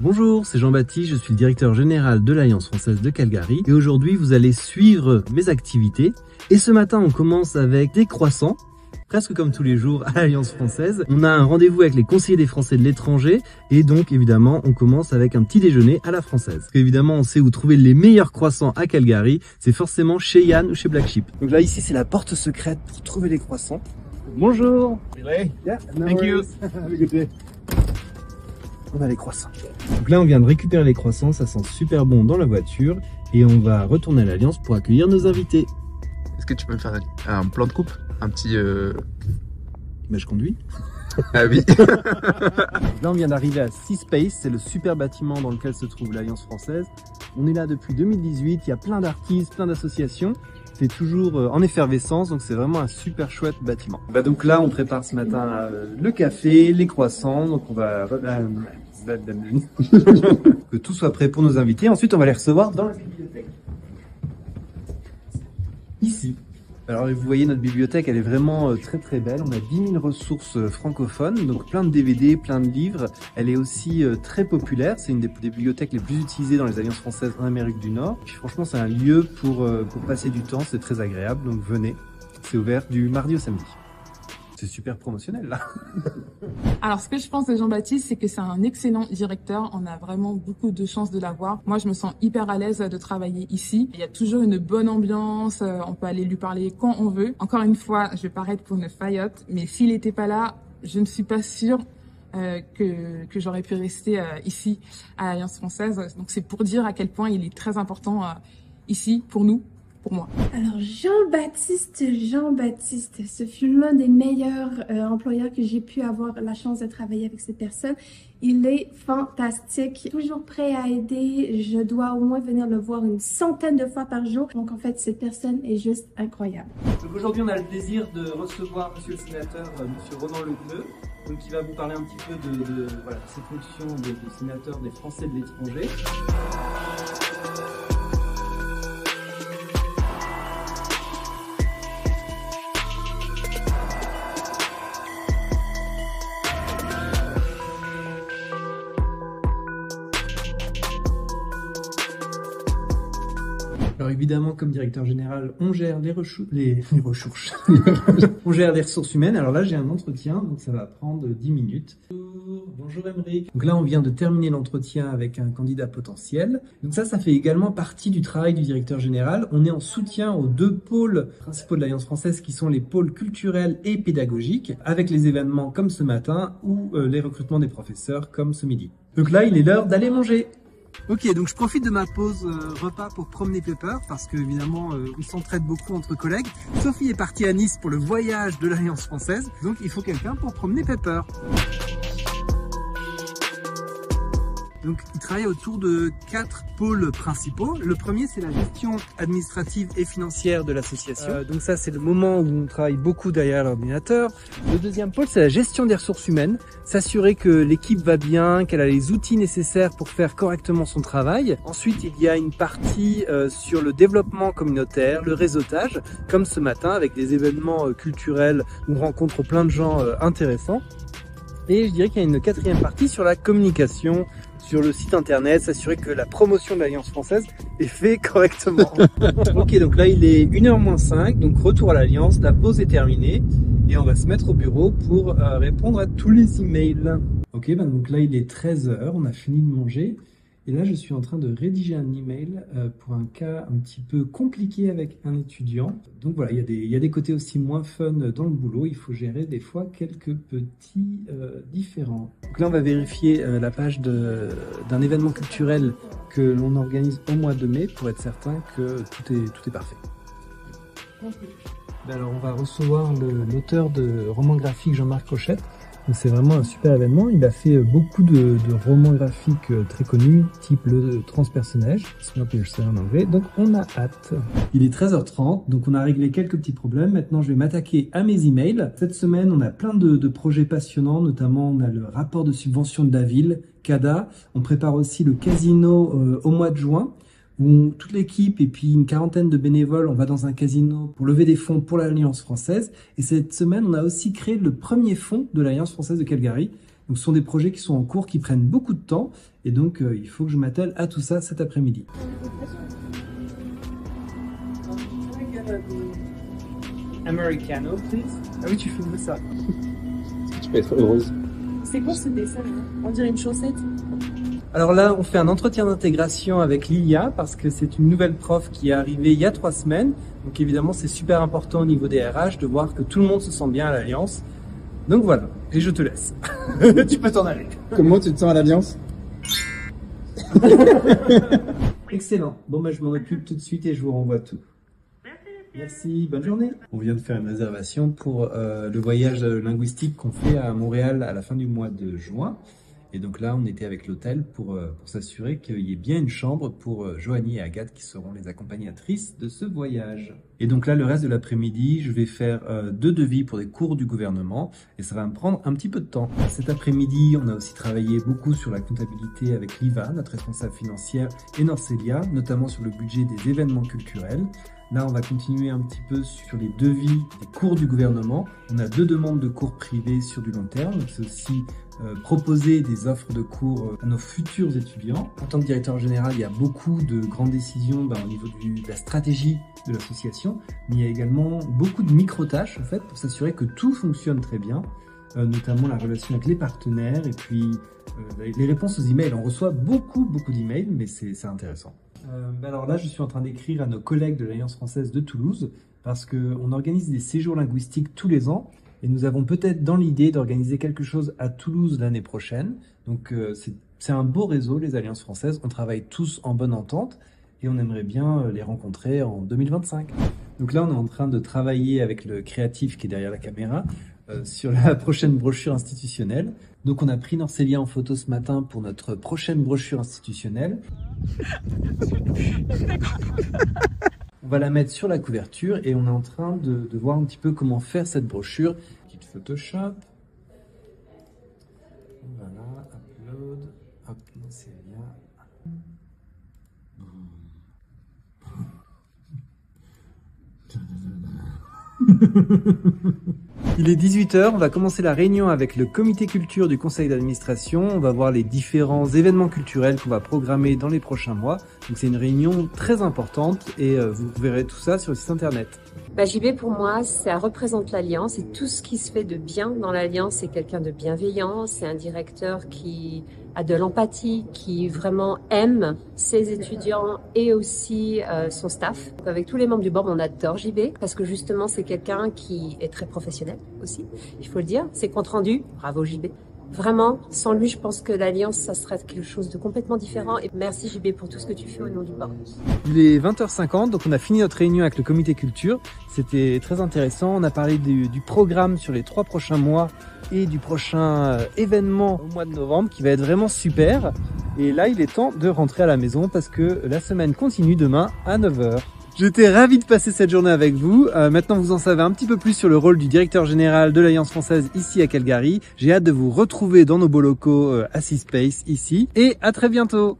Bonjour, c'est Jean-Baptiste, je suis le directeur général de l'Alliance française de Calgary et aujourd'hui vous allez suivre mes activités. Et ce matin on commence avec des croissants, presque comme tous les jours à l'Alliance française. On a un rendez-vous avec les conseillers des Français de l'étranger et donc évidemment on commence avec un petit déjeuner à la française. Parce qu'évidemment on sait où trouver les meilleurs croissants à Calgary, c'est forcément chez Yann ou chez Black Sheep. Donc là ici c'est la porte secrète pour trouver les croissants. Bonjour. Really? Yeah, no Thank you. Have a good day. On a les croissants. Donc là, on vient de récupérer les croissants, ça sent super bon dans la voiture et on va retourner à l'Alliance pour accueillir nos invités. Est-ce que tu peux me faire un plan de coupe? Un petit... Mais je conduis. Ah oui. Là, on vient d'arriver à Seaspace, c'est le super bâtiment dans lequel se trouve l'Alliance française. On est là depuis 2018, il y a plein d'artistes, plein d'associations. C'est toujours en effervescence, donc c'est vraiment un super chouette bâtiment. Donc là, on prépare ce matin le café, les croissants, donc on va... que tout soit prêt pour nos invités. Ensuite, on va les recevoir dans la bibliothèque. Ici. Alors, vous voyez, notre bibliothèque, elle est vraiment très belle. On a 10 000 ressources francophones, donc plein de DVD, plein de livres. Elle est aussi très populaire. C'est une des bibliothèques les plus utilisées dans les alliances françaises en Amérique du Nord. Puis, franchement, c'est un lieu pour passer du temps. C'est très agréable, donc venez. C'est ouvert du mardi au samedi. C'est super promotionnel, là. Alors, ce que je pense de Jean-Baptiste, c'est que c'est un excellent directeur. On a vraiment beaucoup de chance de l'avoir. Moi, je me sens hyper à l'aise de travailler ici. Il y a toujours une bonne ambiance. On peut aller lui parler quand on veut. Encore une fois, je vais paraître pour une faillotte, mais s'il n'était pas là, je ne suis pas sûre que j'aurais pu rester ici à l'Alliance française. Donc, c'est pour dire à quel point il est très important ici pour nous. Pour moi. Alors Jean-Baptiste, ce fut l'un des meilleurs employeurs que j'ai pu avoir la chance de travailler avec cette personne. Il est fantastique, toujours prêt à aider. Je dois au moins venir le voir une centaine de fois par jour. Donc en fait, cette personne est juste incroyable. Donc aujourd'hui, on a le plaisir de recevoir Monsieur le Sénateur, Monsieur Ronan Lecleux, donc qui va vous parler un petit peu de ses fonctions de sénateur des Français de l'étranger. Alors évidemment, comme directeur général, on gère les ressources. On gère les ressources humaines. Alors là, j'ai un entretien, donc ça va prendre 10 minutes. Bonjour Émeric. Donc là, on vient de terminer l'entretien avec un candidat potentiel. Donc ça fait également partie du travail du directeur général. On est en soutien aux deux pôles principaux de l'Alliance française qui sont les pôles culturels et pédagogiques, avec les événements comme ce matin ou les recrutements des professeurs comme ce midi. Donc là, il est l'heure d'aller manger. Ok, donc je profite de ma pause repas pour promener Pepper parce que évidemment on s'entraide beaucoup entre collègues. Sophie est partie à Nice pour le voyage de l'Alliance française, donc il faut quelqu'un pour promener Pepper. Donc, il travaille autour de 4 pôles principaux. Le premier, c'est la gestion administrative et financière de l'association. Donc ça, c'est le moment où on travaille beaucoup derrière l'ordinateur. Le deuxième pôle, c'est la gestion des ressources humaines. S'assurer que l'équipe va bien, qu'elle a les outils nécessaires pour faire correctement son travail. Ensuite, il y a une partie sur le développement communautaire, le réseautage, comme ce matin avec des événements culturels où on rencontre plein de gens intéressants. Et je dirais qu'il y a une quatrième partie sur la communication, sur le site internet, s'assurer que la promotion de l'Alliance française est faite correctement. Ok, donc là il est 1h-5, donc retour à l'Alliance, la pause est terminée et on va se mettre au bureau pour répondre à tous les emails. Ok, donc là il est 13h, on a fini de manger. Et là, je suis en train de rédiger un email pour un cas un petit peu compliqué avec un étudiant. Donc voilà, il y a des côtés aussi moins fun dans le boulot. Il faut gérer des fois quelques petits différends. Donc là, on va vérifier la page d'un événement culturel que l'on organise au mois de mai pour être certain que tout est parfait. Alors, on va recevoir l'auteur de roman graphique Jean-Marc Rochette. C'est vraiment un super événement. Il a fait beaucoup de romans graphiques très connus, type le Transpersonnage, Snowpiercer en anglais. Donc on a hâte. Il est 13h30, donc on a réglé quelques petits problèmes. Maintenant, je vais m'attaquer à mes emails. Cette semaine, on a plein de projets passionnants, notamment on a le rapport de subvention de la ville, CADA. On prépare aussi le casino au mois de juin, où toute l'équipe et puis une quarantaine de bénévoles, on va dans un casino pour lever des fonds pour l'Alliance française. Et cette semaine, on a aussi créé le premier fonds de l'Alliance française de Calgary. Donc ce sont des projets qui sont en cours, qui prennent beaucoup de temps. Et donc, il faut que je m'attelle à tout ça cet après-midi. Americano, please. Ah oui, tu filmes ça. Tu peux être heureuse. C'est quoi ce dessin? On dirait une chaussette. Alors là, on fait un entretien d'intégration avec Lilia parce que c'est une nouvelle prof qui est arrivée il y a 3 semaines. Donc évidemment, c'est super important au niveau des RH de voir que tout le monde se sent bien à l'Alliance. Donc voilà, et je te laisse. Tu peux t'en aller. Comment tu te sens à l'Alliance? Excellent. Bon, bah, je m'en occupe tout de suite et je vous renvoie tout. Merci, bonne journée. On vient de faire une réservation pour le voyage linguistique qu'on fait à Montréal à la fin du mois de juin. Et donc là, on était avec l'hôtel pour s'assurer qu'il y ait bien une chambre pour Joanie et Agathe qui seront les accompagnatrices de ce voyage. Et donc là, le reste de l'après-midi, je vais faire 2 devis pour des cours du gouvernement et ça va me prendre un petit peu de temps. Cet après-midi, on a aussi travaillé beaucoup sur la comptabilité avec Liva, notre responsable financière, et Norcelia, notamment sur le budget des événements culturels. Là, on va continuer un petit peu sur les devis des cours du gouvernement. On a 2 demandes de cours privés sur du long terme. Donc, c'est aussi proposer des offres de cours à nos futurs étudiants. En tant que directeur général, il y a beaucoup de grandes décisions au niveau de la stratégie de l'association, mais il y a également beaucoup de micro-tâches en fait, pour s'assurer que tout fonctionne très bien, notamment la relation avec les partenaires et puis les réponses aux emails. On reçoit beaucoup d'emails, mais c'est intéressant. Alors là, je suis en train d'écrire à nos collègues de l'Alliance française de Toulouse parce qu'on organise des séjours linguistiques tous les ans et nous avons peut-être dans l'idée d'organiser quelque chose à Toulouse l'année prochaine. Donc c'est un beau réseau, les Alliances françaises. On travaille tous en bonne entente et on aimerait bien les rencontrer en 2025. Donc là, on est en train de travailler avec le créatif qui est derrière la caméra sur la prochaine brochure institutionnelle. Donc on a pris Norcelia en photo ce matin pour notre prochaine brochure institutionnelle. On va la mettre sur la couverture et on est en train de voir un petit peu comment faire cette brochure. Petite Photoshop. Voilà, upload. Hop, Norcelia. Il est 18 h, on va commencer la réunion avec le comité culture du conseil d'administration. On va voir les différents événements culturels qu'on va programmer dans les prochains mois. Donc c'est une réunion très importante et vous verrez tout ça sur le site internet. JB pour moi, ça représente l'Alliance et tout ce qui se fait de bien dans l'Alliance. C'est quelqu'un de bienveillant, c'est un directeur qui a de l'empathie, qui vraiment aime ses étudiants et aussi son staff. Donc avec tous les membres du board, on adore JB parce que justement c'est quelqu'un qui est très professionnel aussi, il faut le dire. C'est compte rendu, bravo JB. Vraiment, sans lui, je pense que l'Alliance, ça serait quelque chose de complètement différent. Et merci JB pour tout ce que tu fais au nom du board. Il est 20h50, donc on a fini notre réunion avec le comité culture. C'était très intéressant. On a parlé du programme sur les 3 prochains mois et du prochain événement au mois de novembre qui va être vraiment super. Et là, il est temps de rentrer à la maison parce que la semaine continue demain à 9 h. J'étais ravi de passer cette journée avec vous. Maintenant, vous en savez un petit peu plus sur le rôle du directeur général de l'Alliance française ici à Calgary. J'ai hâte de vous retrouver dans nos beaux locaux à C-Space ici. Et à très bientôt.